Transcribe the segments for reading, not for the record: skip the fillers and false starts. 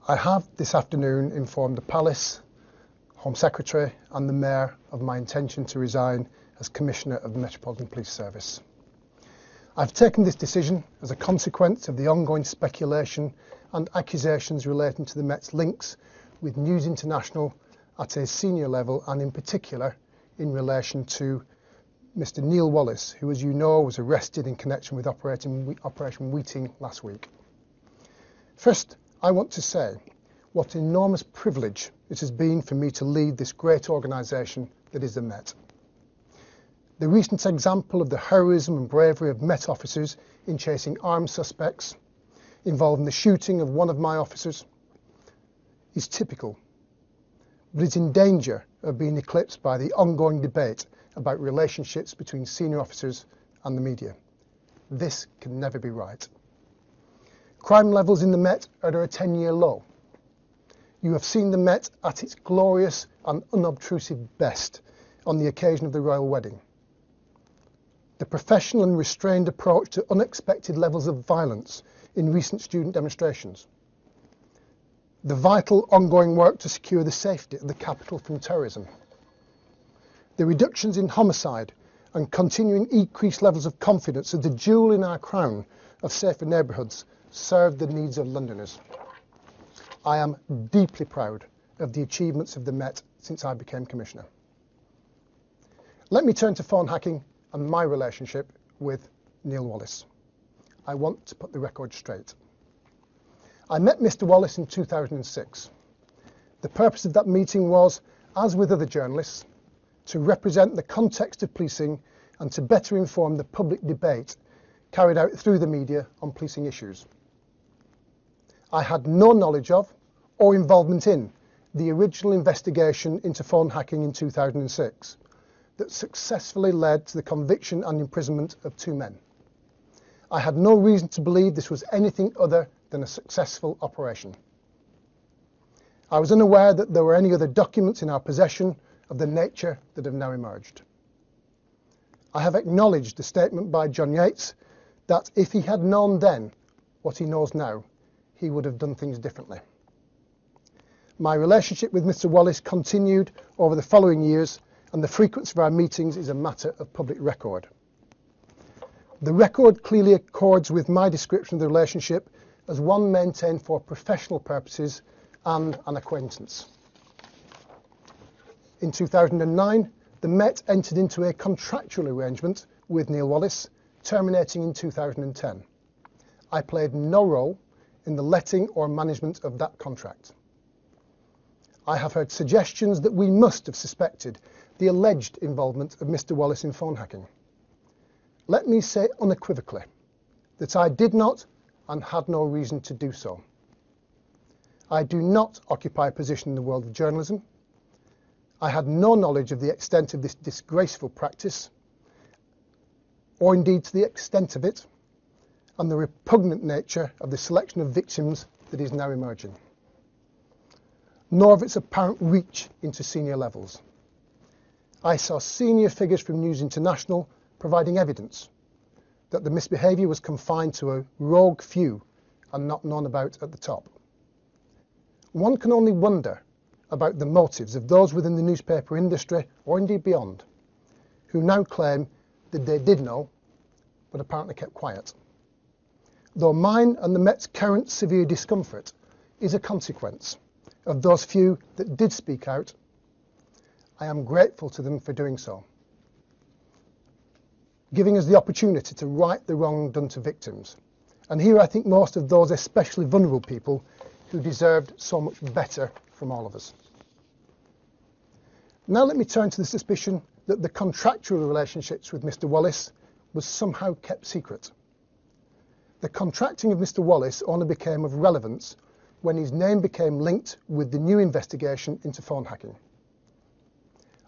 I have this afternoon informed the Palace, Home Secretary and the Mayor of my intention to resign as Commissioner of the Metropolitan Police Service. I've taken this decision as a consequence of the ongoing speculation and accusations relating to the Met's links with News International at a senior level, and in particular in relation to Mr. Neil Wallace, who, as you know, was arrested in connection with Operation Wheating last week. First, I want to say what an enormous privilege it has been for me to lead this great organisation that is the Met. The recent example of the heroism and bravery of Met officers in chasing armed suspects, involving the shooting of one of my officers, is typical, but is in danger of being eclipsed by the ongoing debate about relationships between senior officers and the media. This can never be right. Crime levels in the Met are at a 10-year low. You have seen the Met at its glorious and unobtrusive best on the occasion of the royal wedding. The professional and restrained approach to unexpected levels of violence in recent student demonstrations. The vital ongoing work to secure the safety of the capital from terrorism. The reductions in homicide and continuing increased levels of confidence as the jewel in our crown of safer neighbourhoods serve the needs of Londoners. I am deeply proud of the achievements of the Met since I became Commissioner. Let me turn to phone hacking and my relationship with Neil Wallace. I want to put the record straight. I met Mr. Wallace in 2006. The purpose of that meeting was, as with other journalists, to represent the context of policing and to better inform the public debate carried out through the media on policing issues. I had no knowledge of or involvement in the original investigation into phone hacking in 2006 that successfully led to the conviction and imprisonment of 2 men. I had no reason to believe this was anything other than a successful operation. I was unaware that there were any other documents in our possession of the nature that have now emerged. I have acknowledged the statement by John Yates that if he had known then what he knows now, he would have done things differently. My relationship with Mr. Wallace continued over the following years, and the frequency of our meetings is a matter of public record. The record clearly accords with my description of the relationship as one maintained for professional purposes and an acquaintance. In 2009, the Met entered into a contractual arrangement with Neil Wallace, terminating in 2010. I played no role in the letting or management of that contract. I have heard suggestions that we must have suspected the alleged involvement of Mr. Wallace in phone hacking. Let me say unequivocally that I did not and had no reason to do so. I do not occupy a position in the world of journalism. I had no knowledge of the extent of this disgraceful practice, or indeed to the extent of it, and the repugnant nature of the selection of victims that is now emerging, nor of its apparent reach into senior levels. I saw senior figures from News International providing evidence that the misbehaviour was confined to a rogue few and not known about at the top. One can only wonder about the motives of those within the newspaper industry, or indeed beyond, who now claim that they did know, but apparently kept quiet. Though mine and the Met's current severe discomfort is a consequence of those few that did speak out, I am grateful to them for doing so, giving us the opportunity to right the wrong done to victims. And here I think most of those especially vulnerable people who deserved so much better from all of us. Now let me turn to the suspicion that the contractual relationships with Mr. Wallace was somehow kept secret. The contracting of Mr. Wallace only became of relevance when his name became linked with the new investigation into phone hacking.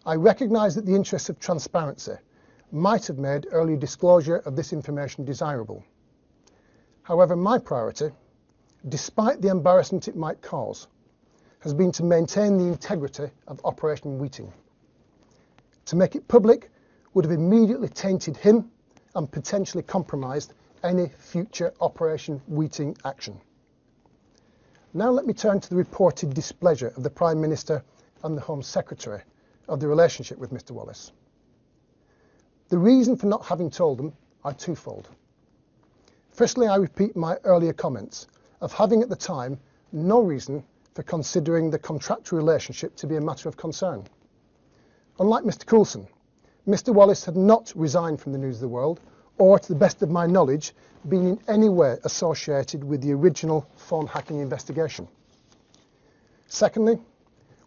I recognise that the interests of transparency might have made early disclosure of this information desirable. However, my priority, despite the embarrassment it might cause, has been to maintain the integrity of Operation Wheating. To make it public would have immediately tainted him and potentially compromised any future Operation Wheating action. Now let me turn to the reported displeasure of the Prime Minister and the Home Secretary of the relationship with Mr. Wallace. The reason for not having told them are twofold. Firstly, I repeat my earlier comments of having at the time no reason for considering the contractual relationship to be a matter of concern. Unlike Mr. Coulson, Mr. Wallace had not resigned from the News of the World or, to the best of my knowledge, been in any way associated with the original phone hacking investigation. Secondly,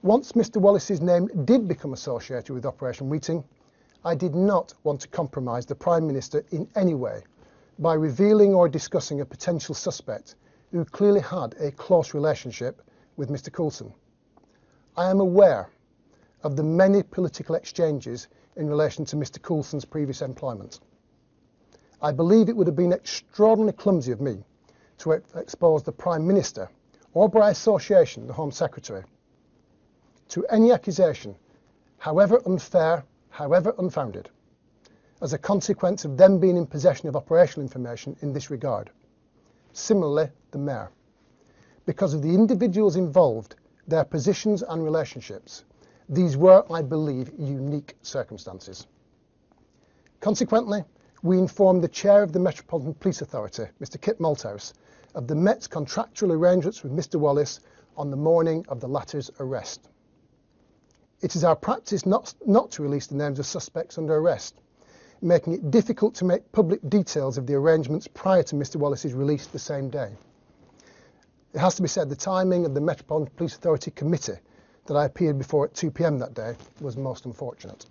once Mr. Wallace's name did become associated with Operation Weeting, I did not want to compromise the Prime Minister in any way by revealing or discussing a potential suspect who clearly had a close relationship with Mr. Coulson. I am aware of the many political exchanges in relation to Mr. Coulson's previous employment. I believe it would have been extraordinarily clumsy of me to expose the Prime Minister, or by association the Home Secretary, to any accusation, however unfair, however unfounded, as a consequence of them being in possession of operational information in this regard. Similarly, the Mayor. Because of the individuals involved, their positions and relationships, these were, I believe, unique circumstances. Consequently, we informed the Chair of the Metropolitan Police Authority, Mr. Kit Malthouse, of the Met's contractual arrangements with Mr. Wallace on the morning of the latter's arrest. It is our practice not to release the names of suspects under arrest, making it difficult to make public details of the arrangements prior to Mr. Wallace's release the same day. It has to be said the timing of the Metropolitan Police Authority committee that I appeared before at 2 p.m. that day was most unfortunate.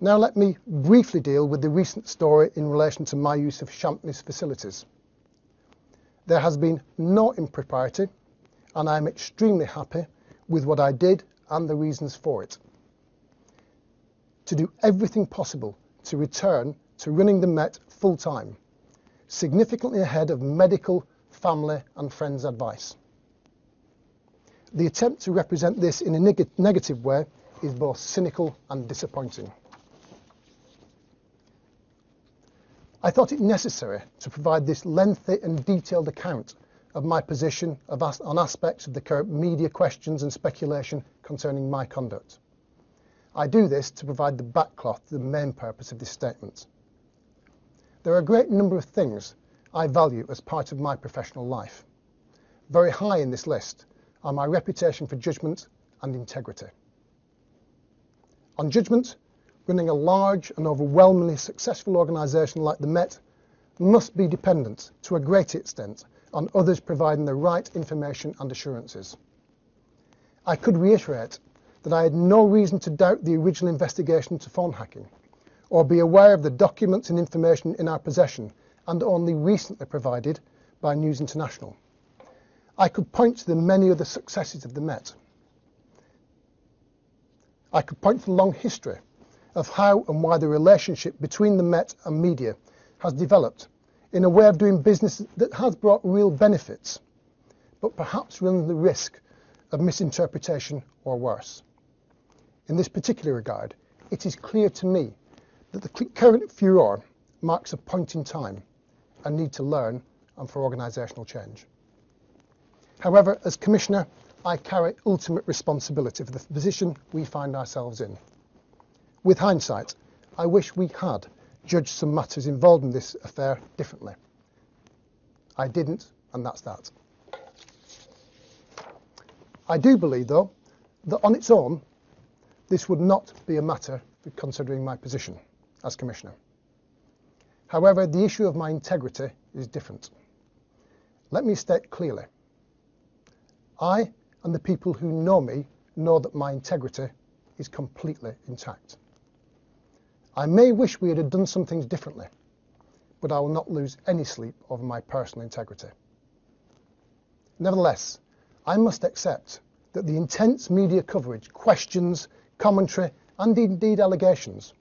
Now let me briefly deal with the recent story in relation to my use of Champneys facilities. There has been no impropriety, and I am extremely happy with what I did and the reasons for it. To do everything possible to return to running the Met full-time, significantly ahead of medical, family and friends' advice. The attempt to represent this in a negative way is both cynical and disappointing. I thought it necessary to provide this lengthy and detailed account of my position on aspects of the current media questions and speculation concerning my conduct. I do this to provide the backcloth to the main purpose of this statement. There are a great number of things I value as part of my professional life. Very high in this list are my reputation for judgment and integrity. On judgment, running a large and overwhelmingly successful organisation like the Met must be dependent to a great extent on others providing the right information and assurances. I could reiterate that I had no reason to doubt the original investigation into phone hacking, or be aware of the documents and information in our possession and only recently provided by News International. I could point to the many other successes of the Met. I could point to the long history of how and why the relationship between the Met and media has developed in a way of doing business that has brought real benefits, but perhaps runs the risk of misinterpretation or worse. In this particular regard, it is clear to me that the current furore marks a point in time, a need to learn and for organisational change. However, as Commissioner, I carry ultimate responsibility for the position we find ourselves in. With hindsight, I wish we had judged some matters involved in this affair differently. I didn't, and that's that. I do believe, though, that on its own, this would not be a matter for considering my position as Commissioner. However, the issue of my integrity is different. Let me state clearly, I and the people who know me know that my integrity is completely intact. I may wish we had done some things differently, but I will not lose any sleep over my personal integrity. Nevertheless, I must accept that the intense media coverage, questions, commentary, and indeed allegations,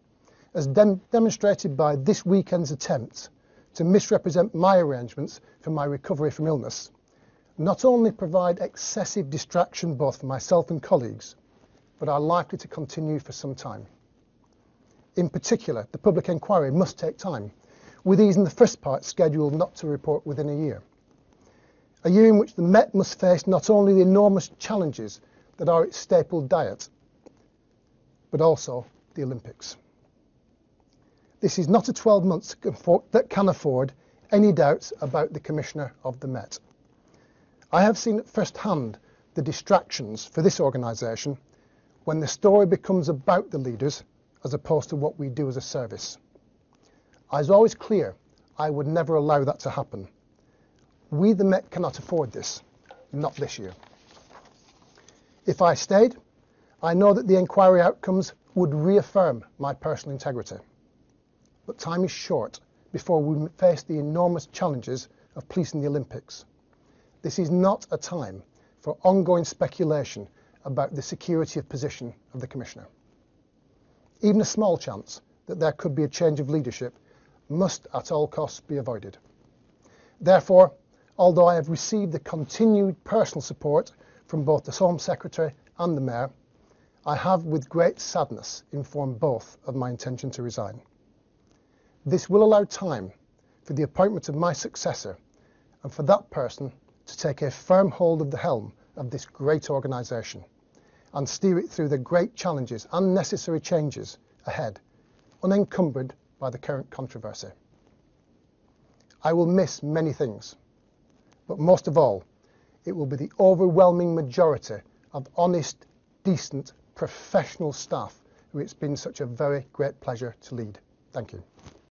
as demonstrated by this weekend's attempt to misrepresent my arrangements for my recovery from illness, not only provide excessive distraction both for myself and colleagues, but are likely to continue for some time. In particular, the public inquiry must take time, with these in the first part scheduled not to report within a year. A year in which the Met must face not only the enormous challenges that are its staple diet, but also the Olympics. This is not a 12 months that can afford any doubts about the Commissioner of the Met. I have seen at first hand the distractions for this organisation when the story becomes about the leaders as opposed to what we do as a service. I was always clear I would never allow that to happen. We, the Met, cannot afford this, not this year. If I stayed, I know that the inquiry outcomes would reaffirm my personal integrity. But time is short before we face the enormous challenges of policing the Olympics. This is not a time for ongoing speculation about the security of position of the Commissioner. Even a small chance that there could be a change of leadership must at all costs be avoided. Therefore, although I have received the continued personal support from both the Home Secretary and the Mayor, I have with great sadness informed both of my intention to resign. This will allow time for the appointment of my successor and for that person to take a firm hold of the helm of this great organisation and steer it through the great challenges and necessary changes ahead, unencumbered by the current controversy. I will miss many things, but most of all, it will be the overwhelming majority of honest, decent, professional staff who it's been such a very great pleasure to lead. Thank you.